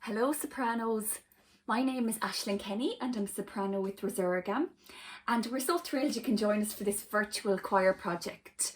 Hello Sopranos, my name is Aisling Kenny and I'm a soprano with Resurgam, and we're so thrilled you can join us for this virtual choir project.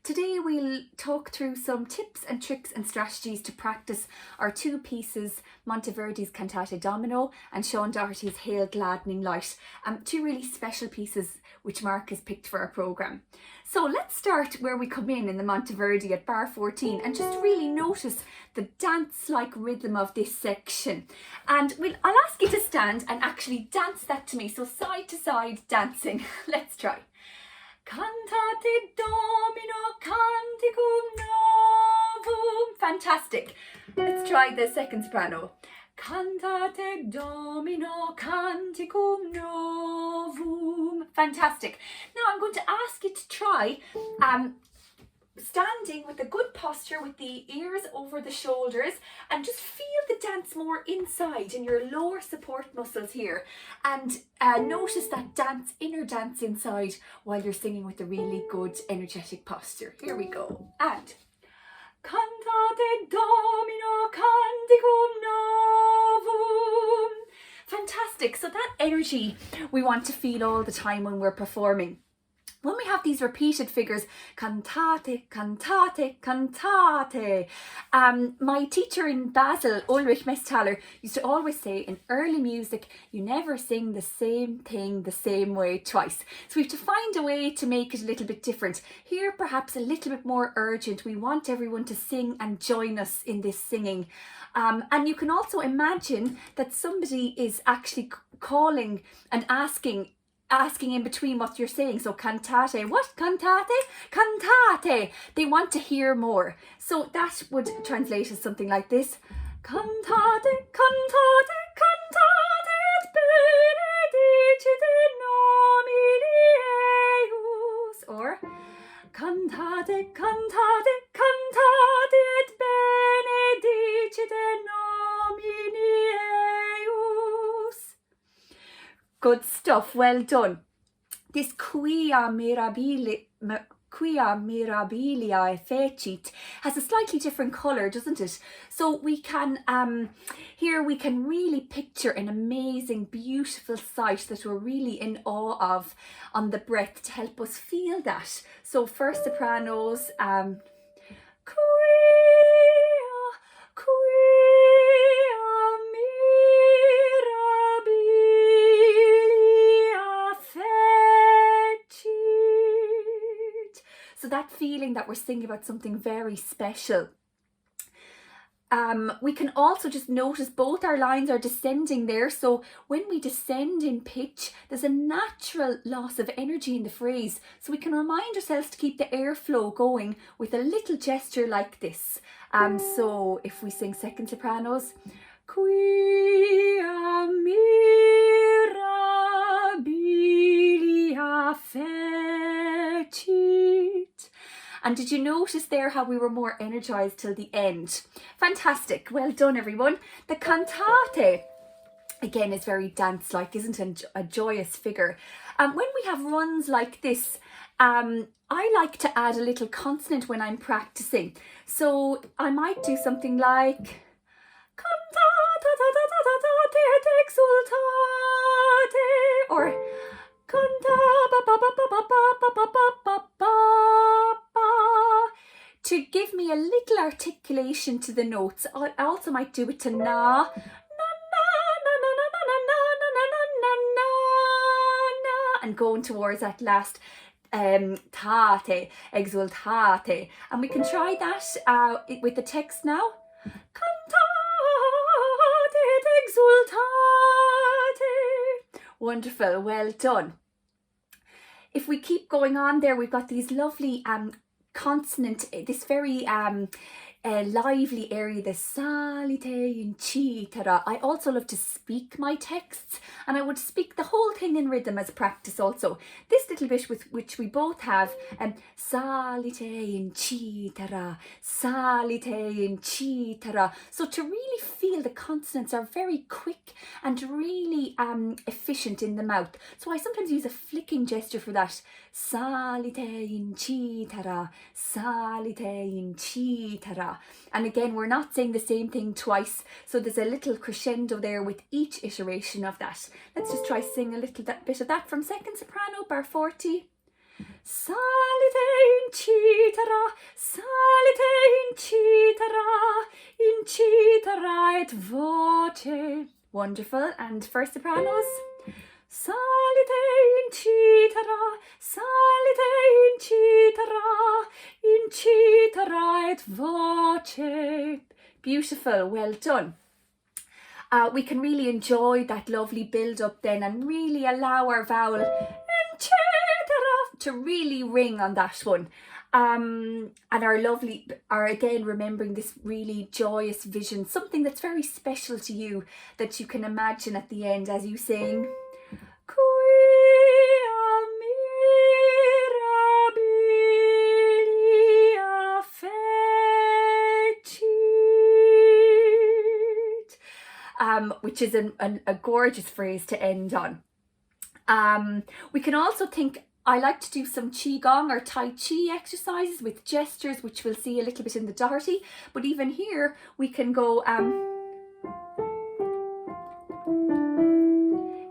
Today we'll talk through some tips and tricks and strategies to practice our two pieces, Monteverdi's Cantate Domino and Sean Doherty's Hail Gladdening Light, two really special pieces which Mark has picked for our programme. So let's start where we come in the Monteverdi at bar 14 and just really notice the dance-like rhythm of this section. And I'll ask you to stand and actually dance that to me, so side to side dancing. Let's try. Cantate Domino Canticum Novum. Fantastic. Let's try the second soprano. Cantate Domino Canticum Novum. Fantastic. Now I'm going to ask you to try standing with a good posture with the ears over the shoulders, and just feel the dance more inside in your lower support muscles here, and notice that inner dance inside while you're singing with a really good energetic posture. Here we go. And Cantate Domino Canticum Novum. Fantastic. So that energy we want to feel all the time when we're performing. When we have these repeated figures, cantate, cantate, cantate. My teacher in Basel, Ulrich Mesthaler, used to always say, in early music, you never sing the same thing the same way twice. So we have to find a way to make it a little bit different. Here, perhaps a little bit more urgent. We want everyone to sing and join us in this singing. And you can also imagine that somebody is actually calling and asking in between what you're saying. So cantate, what? Cantate? Cantate. They want to hear more. So that would translate as something like this. Cantate, cantate, cantate, et benedicite nomine eius. Or cantate, cantate, cantate, et benedicite nomine eius. Good stuff, well done. This quia mirabilia fecit has a slightly different colour, doesn't it? So we can, here we can really picture an amazing, beautiful sight that we're really in awe of on the breath to help us feel that. So first sopranos, so that feeling that we're singing about something very special. We can also just notice both our lines are descending there. So when we descend in pitch, there's a natural loss of energy in the phrase. So we can remind ourselves to keep the airflow going with a little gesture like this. So if we sing second sopranos, quia mirabilia fecit. And did you notice there how we were more energized till the end? Fantastic. Well done, everyone. The cantate, again, is very dance-like, isn't it? A joyous figure. When we have runs like this, I like to add a little consonant when I'm practicing. So I might do something like cantate exultate, or to give me a little articulation to the notes. I also might do it to na, and going towards that last tate, exultate. And we can try that with the text now. Cantate exultate. Wonderful, well done. If we keep going on there, we've got these lovely consonant, this very lively area, the salite incitera. I also love to speak my texts, and I would speak the whole thing in rhythm as practice also. This little bit with which we both have salite incitera, salite incitera. So to really feel feel the consonants are very quick and really efficient in the mouth. So I sometimes use a flicking gesture for that. Salite in chi tara, salite in chi tara. And again, we're not saying the same thing twice, so there's a little crescendo there with each iteration of that. Let's just try sing a little bit of that from second soprano, bar 40. Salite in citara, salite in citara et voce. Wonderful. And first sopranos. Salite in citara et voce. Beautiful, well done. We can really enjoy that lovely build up then and really allow our vowel to really ring on that one. And our again remembering this really joyous vision, something that's very special to you that you can imagine at the end as you sing. Which is a gorgeous phrase to end on. We can also think, I like to do some qigong or tai chi exercises with gestures, which we'll see a little bit in the Doherty, but even here we can go,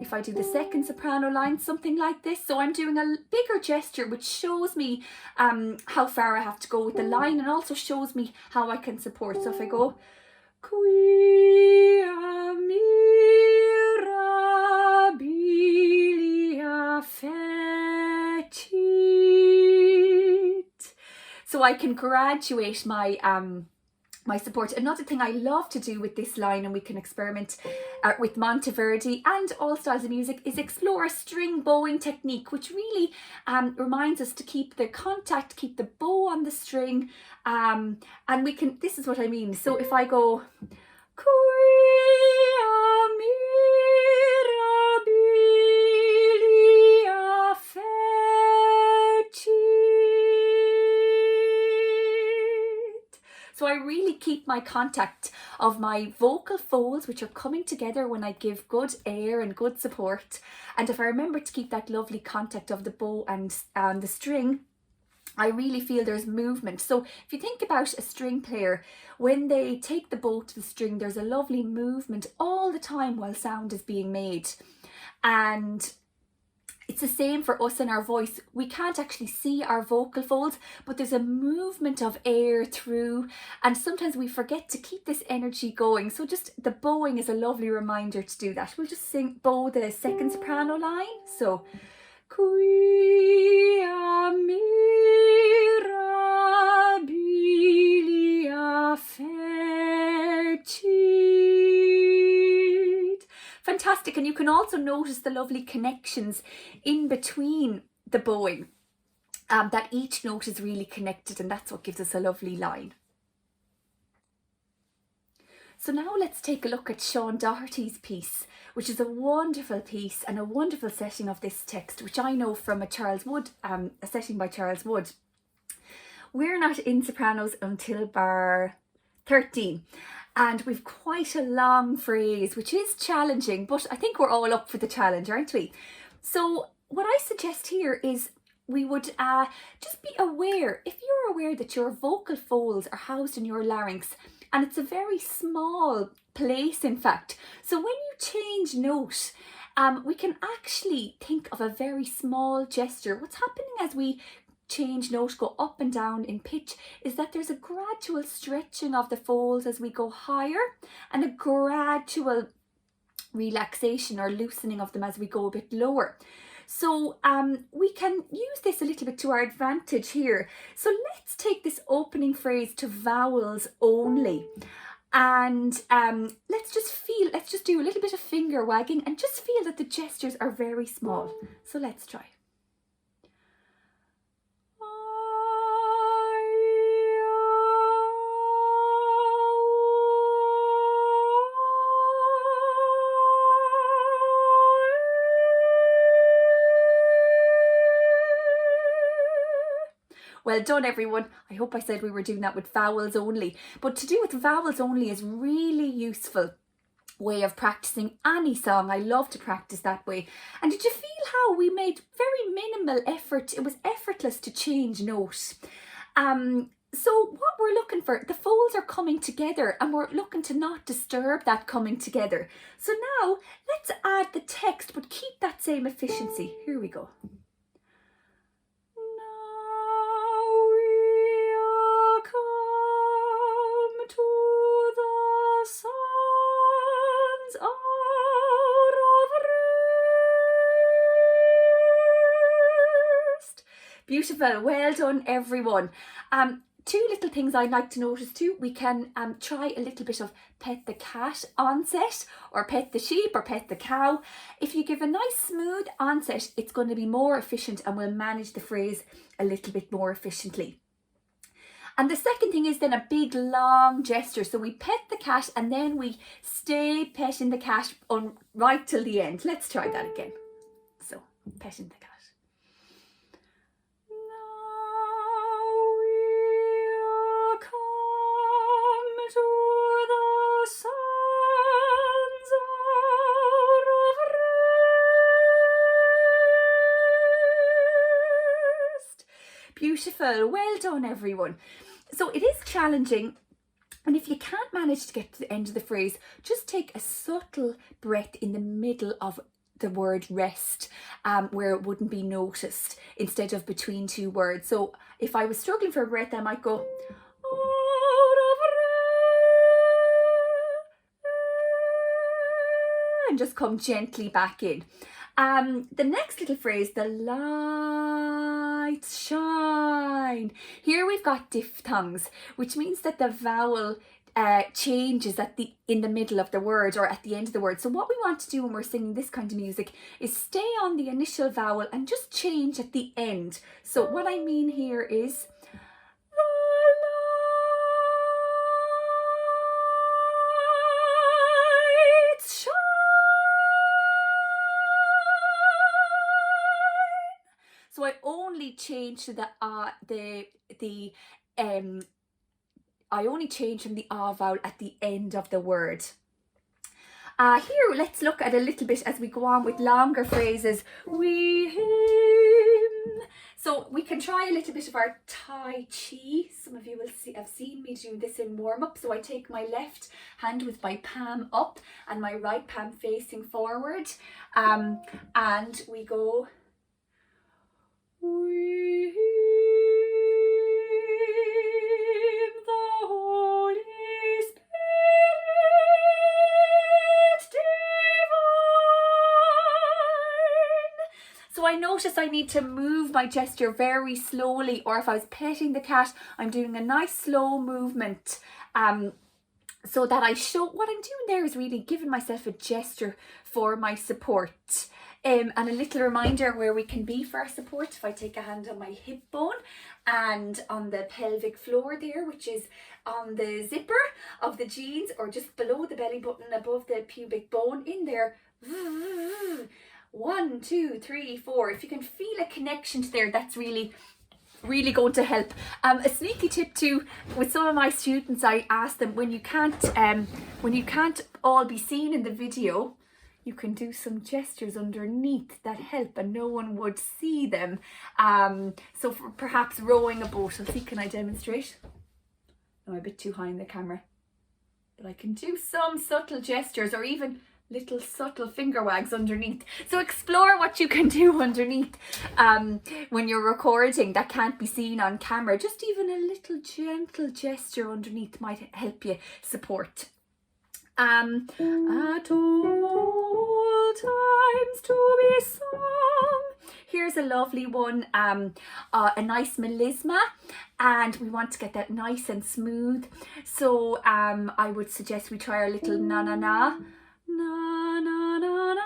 if I do the second soprano line, something like this. So I'm doing a bigger gesture, which shows me how far I have to go with the line and also shows me how I can support. So if I go, quia mirabilia fecit. So I can graduate my my support. Another thing I love to do with this line, and we can experiment with Monteverdi and all styles of music, is explore a string bowing technique, which really reminds us to keep the contact, keep the bow on the string, and we can, this is what I mean. So if I go, quia mirabilia fecit. So I really keep my contact of my vocal folds, which are coming together when I give good air and good support. And if I remember to keep that lovely contact of the bow and the string, I really feel there's movement. So if you think about a string player, when they take the bow to the string, there's a lovely movement all the time while sound is being made. And it's the same for us in our voice. We can't actually see our vocal folds, but there's a movement of air through, and sometimes we forget to keep this energy going. So just the bowing is a lovely reminder to do that. We'll just bow the second soprano line. So, quia mirabilia fecit. Fantastic. And you can also notice the lovely connections in between the bowing, that each note is really connected, and that's what gives us a lovely line. So now let's take a look at Sean Doherty's piece, which is a wonderful piece and a wonderful setting of this text, which I know from a Charles Wood, a setting by Charles Wood. We're not in sopranos until bar 13. And we've quite a long phrase, which is challenging, but I think we're all up for the challenge, aren't we? So what I suggest here is we would just be aware, if you're aware that your vocal folds are housed in your larynx, and it's a very small place, in fact. So when you change note, we can actually think of a very small gesture. What's happening as we change note, go up and down in pitch, is that there's a gradual stretching of the folds as we go higher, and a gradual relaxation or loosening of them as we go a bit lower. So we can use this a little bit to our advantage here. So let's take this opening phrase to vowels only, and let's just do a little bit of finger wagging and just feel that the gestures are very small. So let's try. Well done, everyone. I hope I said we were doing that with vowels only, but to do with vowels only is really useful way of practicing any song. I love to practice that way. And did you feel how we made very minimal effort? It was effortless to change note. So what we're looking for, the folds are coming together and we're looking to not disturb that coming together. So now let's add the text but keep that same efficiency. Here we go. Now we are come to the sons out of rest. Beautiful, well done everyone. Two little things I'd like to notice too. We can try a little bit of pet the cat onset, or pet the sheep, or pet the cow. If you give a nice smooth onset, it's going to be more efficient and will manage the phrase a little bit more efficiently. And the second thing is then a big long gesture. So we pet the cat and then we stay petting the cat on right till the end. Let's try that again. So petting the cat. Beautiful, well done everyone. So it is challenging, and if you can't manage to get to the end of the phrase, just take a subtle breath in the middle of the word rest, where it wouldn't be noticed, instead of between two words. So if I was struggling for a breath, I might go and just come gently back in. The next little phrase, the lights shine. Here we've got diphthongs, which means that the vowel changes in the middle of the word or at the end of the word. So what we want to do when we're singing this kind of music is stay on the initial vowel and just change at the end. So what I mean here is lights shine. So I only change to I only change from the ah vowel at the end of the word. Here, let's look at a little bit as we go on with longer phrases. We him. So we can try a little bit of our Tai Chi. Some of you will have seen me do this in warm-up. So I take my left hand with my palm up and my right palm facing forward. And we go. We him the Holy Spirit divine. So I notice I need to move my gesture very slowly, or if I was petting the cat, I'm doing a nice slow movement, so that I show what I'm doing there is really giving myself a gesture for my support. And a little reminder where we can be for our support. If I take a hand on my hip bone and on the pelvic floor there, which is on the zipper of the jeans, or just below the belly button above the pubic bone in there. 1, 2, 3, 4. If you can feel a connection to there, that's really going to help. A sneaky tip too, with some of my students, I ask them, when you can't all be seen in the video, you can do some gestures underneath that help and no one would see them. So for perhaps rowing a boat. I'll see, can I demonstrate? I'm a bit too high in the camera, but I can do some subtle gestures, or even little subtle finger wags underneath. So explore what you can do underneath when you're recording that can't be seen on camera. Just even a little gentle gesture underneath might help you support. At all times to be sung. Here's a lovely one, a nice melisma, and we want to get that nice and smooth. So I would suggest we try our little na na na. Na na na na na na,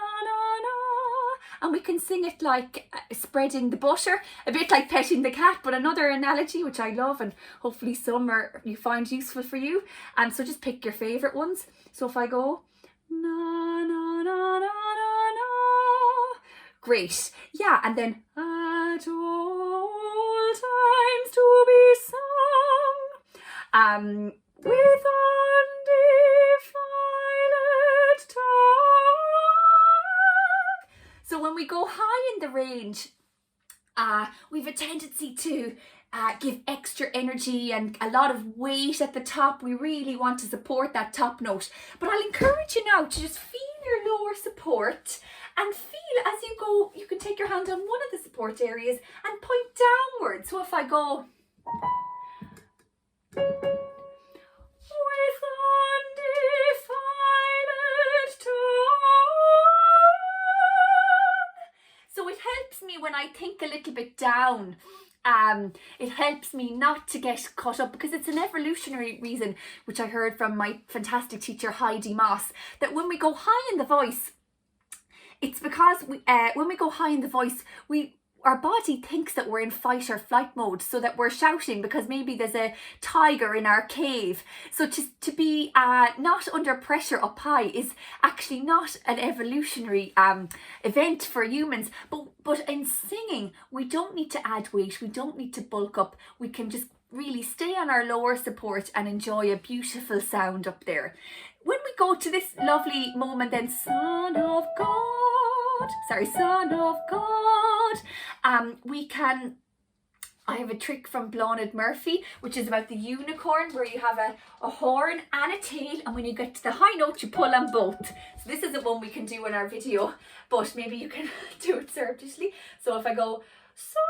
and we can sing it like spreading the butter, a bit like petting the cat, but another analogy which I love and hopefully some you find useful for you. So just pick your favorite ones. So if I go na na na na na na, great, yeah, and then at all times to With undefiled tongue. So when we go high in the range, we've a tendency to give extra energy and a lot of weight at the top. We really want to support that top note. But I'll encourage you now to just feel your lower support and feel as you go, you can take your hand on one of the support areas and point downwards. So if I go with undefiled tongue. So it helps me when I think a little bit down. It helps me not to get caught up, because it's an evolutionary reason, which I heard from my fantastic teacher Heidi Moss, that when we go high in the voice, it's because when we go high in the voice, our body thinks that we're in fight or flight mode, so that we're shouting because maybe there's a tiger in our cave. So to be not under pressure up high is actually not an evolutionary event for humans. But in singing, we don't need to add weight. We don't need to bulk up. We can just really stay on our lower support and enjoy a beautiful sound up there. When we go to this lovely moment then, Son of God, we can, I have a trick from Blonid Murphy, which is about the unicorn, where you have a horn and a tail, and when you get to the high note, you pull on both. So this isn't one we can do in our video, but maybe you can do it surreptitiously. So if I go, Son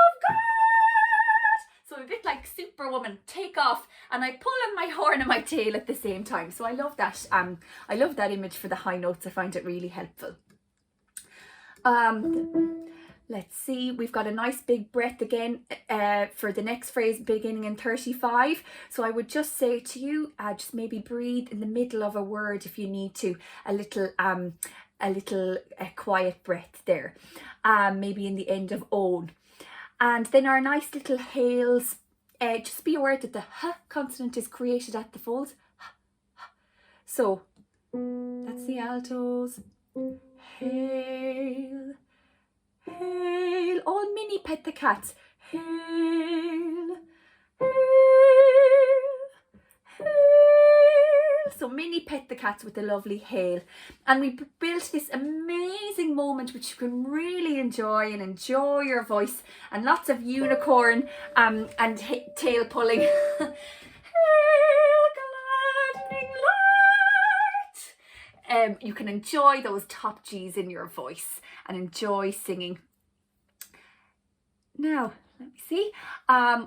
of God, so a bit like Superwoman, take off, and I pull on my horn and my tail at the same time. So I love that. I love that image for the high notes. I find it really helpful. Let's see, we've got a nice big breath again for the next phrase beginning in 35. So I would just say to you, just maybe breathe in the middle of a word if you need to, a little quiet breath there, maybe in the end of own. And then our nice little hails, just be aware that the h consonant is created at the folds. So that's the altos. Hail, hail, all mini pet the cats. Hail, hail, hail. So mini pet the cats with the lovely hail. And we built this amazing moment which you can really enjoy and enjoy your voice, and lots of unicorn and tail pulling. Hail, gladdening light. You can enjoy those top G's in your voice and enjoy singing. Now, let me see.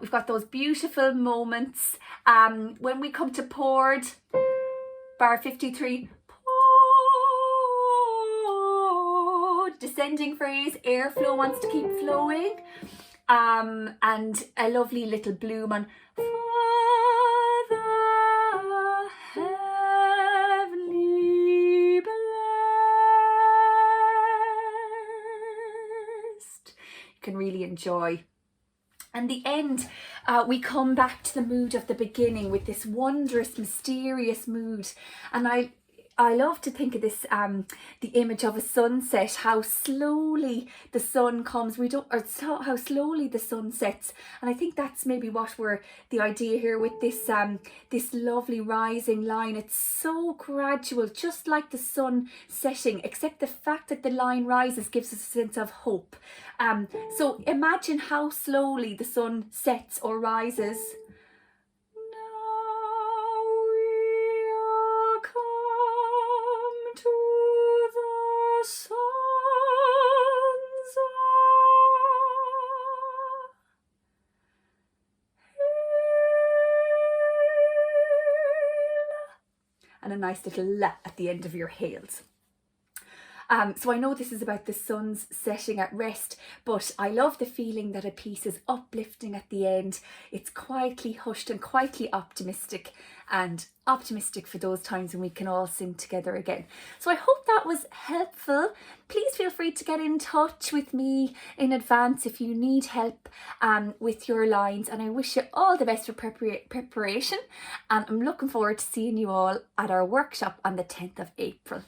We've got those beautiful moments. When we come to poured, bar 53, poured, descending phrase, airflow wants to keep flowing. And a lovely little bloom on Father heavenly blessed. You can really enjoy. And the end, we come back to the mood of the beginning with this wondrous, mysterious mood. And I love to think of this, the image of a sunset, how slowly the sun comes, how slowly the sun sets. And I think that's maybe the idea here with this, this lovely rising line. It's so gradual, just like the sun setting, except the fact that the line rises gives us a sense of hope. So imagine how slowly the sun sets or rises. And a nice little la at the end of your hails. So I know this is about the sun's setting at rest, but I love the feeling that a piece is uplifting at the end. It's quietly hushed and quietly optimistic, and optimistic for those times when we can all sing together again. So I hope that was helpful. Please feel free to get in touch with me in advance if you need help with your lines, and I wish you all the best for preparation, and I'm looking forward to seeing you all at our workshop on the 10th of April.